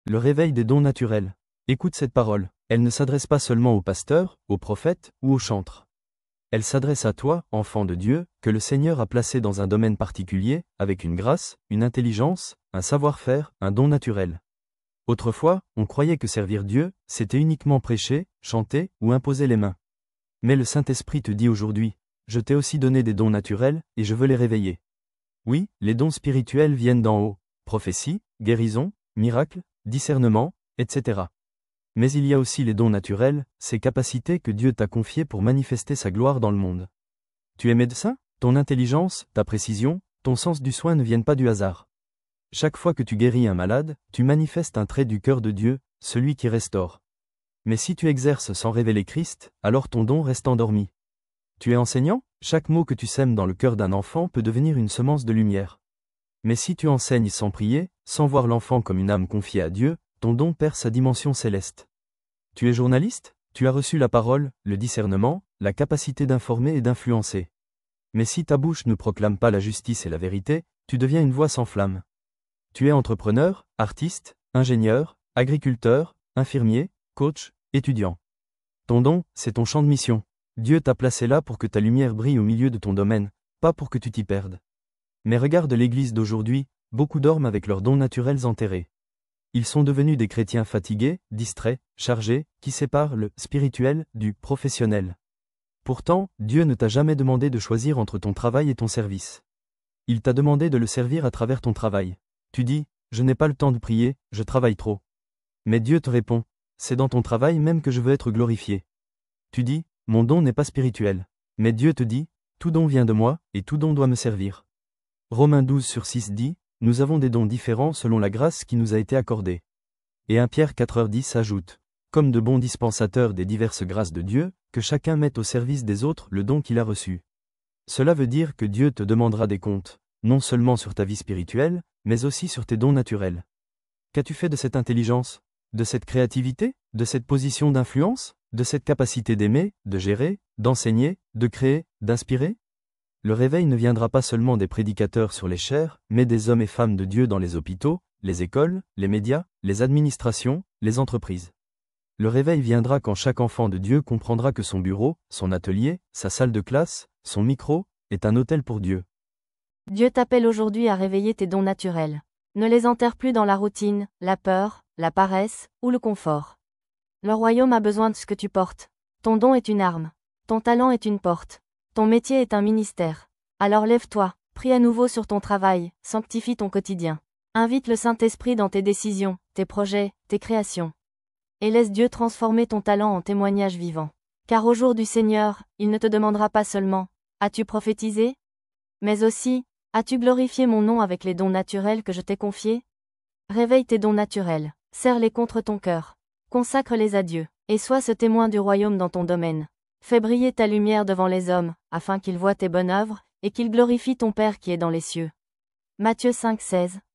Le réveil des dons naturels. Écoute cette parole. Elle ne s'adresse pas seulement aux pasteurs, aux prophètes ou aux chantres. Elle s'adresse à toi, enfant de Dieu, que le Seigneur a placé dans un domaine particulier, avec une grâce, une intelligence, un savoir-faire, un don naturel. Autrefois, on croyait que servir Dieu, c'était uniquement prêcher, chanter ou imposer les mains. Mais le Saint-Esprit te dit aujourd'hui, je t'ai aussi donné des dons naturels, et je veux les réveiller. Oui, les dons spirituels viennent d'en haut, prophétie, guérison, miracles, discernement, etc. Mais il y a aussi les dons naturels, ces capacités que Dieu t'a confiées pour manifester sa gloire dans le monde. Tu es médecin? Ton intelligence, ta précision, ton sens du soin ne viennent pas du hasard. Chaque fois que tu guéris un malade, tu manifestes un trait du cœur de Dieu, celui qui restaure. Mais si tu exerces sans révéler Christ, alors ton don reste endormi. Tu es enseignant? Chaque mot que tu sèmes dans le cœur d'un enfant peut devenir une semence de lumière. Mais si tu enseignes sans prier, sans voir l'enfant comme une âme confiée à Dieu, ton don perd sa dimension céleste. Tu es journaliste? Tu as reçu la parole, le discernement, la capacité d'informer et d'influencer. Mais si ta bouche ne proclame pas la justice et la vérité, tu deviens une voix sans flamme. Tu es entrepreneur, artiste, ingénieur, agriculteur, infirmier, coach, étudiant. Ton don, c'est ton champ de mission. Dieu t'a placé là pour que ta lumière brille au milieu de ton domaine, pas pour que tu t'y perdes. Mais regarde l'Église d'aujourd'hui, beaucoup dorment avec leurs dons naturels enterrés. Ils sont devenus des chrétiens fatigués, distraits, chargés, qui séparent le spirituel du professionnel. Pourtant, Dieu ne t'a jamais demandé de choisir entre ton travail et ton service. Il t'a demandé de le servir à travers ton travail. Tu dis, je n'ai pas le temps de prier, je travaille trop. Mais Dieu te répond, c'est dans ton travail même que je veux être glorifié. Tu dis, mon don n'est pas spirituel. Mais Dieu te dit, tout don vient de moi, et tout don doit me servir. Romains 12/6 dit, nous avons des dons différents selon la grâce qui nous a été accordée. Et 1 Pierre 4:10 ajoute, comme de bons dispensateurs des diverses grâces de Dieu, que chacun mette au service des autres le don qu'il a reçu. Cela veut dire que Dieu te demandera des comptes, non seulement sur ta vie spirituelle, mais aussi sur tes dons naturels. Qu'as-tu fait de cette intelligence? De cette créativité? De cette position d'influence? De cette capacité d'aimer, de gérer, d'enseigner, de créer, d'inspirer? Le réveil ne viendra pas seulement des prédicateurs sur les chaires, mais des hommes et femmes de Dieu dans les hôpitaux, les écoles, les médias, les administrations, les entreprises. Le réveil viendra quand chaque enfant de Dieu comprendra que son bureau, son atelier, sa salle de classe, son micro, est un hôtel pour Dieu. Dieu t'appelle aujourd'hui à réveiller tes dons naturels. Ne les enterre plus dans la routine, la peur, la paresse ou le confort. Le royaume a besoin de ce que tu portes. Ton don est une arme. Ton talent est une porte. Ton métier est un ministère. Alors lève-toi, prie à nouveau sur ton travail, sanctifie ton quotidien. Invite le Saint-Esprit dans tes décisions, tes projets, tes créations. Et laisse Dieu transformer ton talent en témoignage vivant. Car au jour du Seigneur, il ne te demandera pas seulement « As-tu prophétisé ?» mais aussi « As-tu glorifié mon nom avec les dons naturels que je t'ai confiés ?» Réveille tes dons naturels, serre-les contre ton cœur, consacre-les à Dieu, et sois ce témoin du royaume dans ton domaine. Fais briller ta lumière devant les hommes, afin qu'ils voient tes bonnes œuvres, et qu'ils glorifient ton Père qui est dans les cieux. Matthieu 5:16